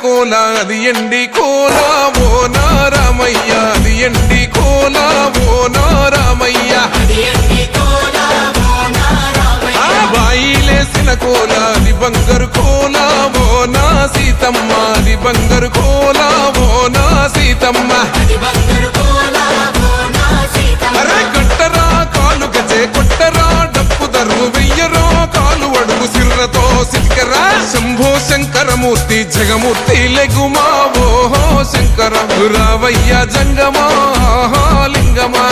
కోల అది ఎండి కోల ఓ నారామయ్య అది ఎండి కోల ఓ నారామయ్య బాయిలేసిన కోల అది బంగారు కోల ఓ నా సీతమ్మ అది బంగారు కోల ఓ నా సీతమ్మ అరే కట్టరా కాలు గజే కొట్టరా డప్పు దరువు వెయ్యరో కాలు అడుగు సిర్రతో సిటికరా శంభో శంకరమూర్తి జగమూర్తి లెగుమా ఓహో శంకర రావయ్య జంగమా లింగమా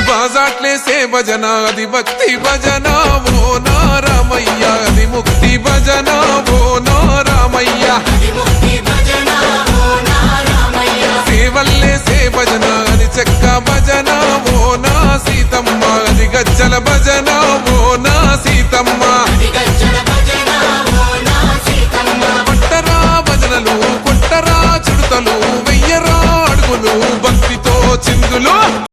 బాజాట్లేసే భజన అది భక్తి భజన ఓ నారామయ్య అది ముక్తి భజన ఓ నారామయ్య సేవల్లేసే భజన అది చెక్క భజన ఓ నా సీతమ్మ అది గజ్జల భజన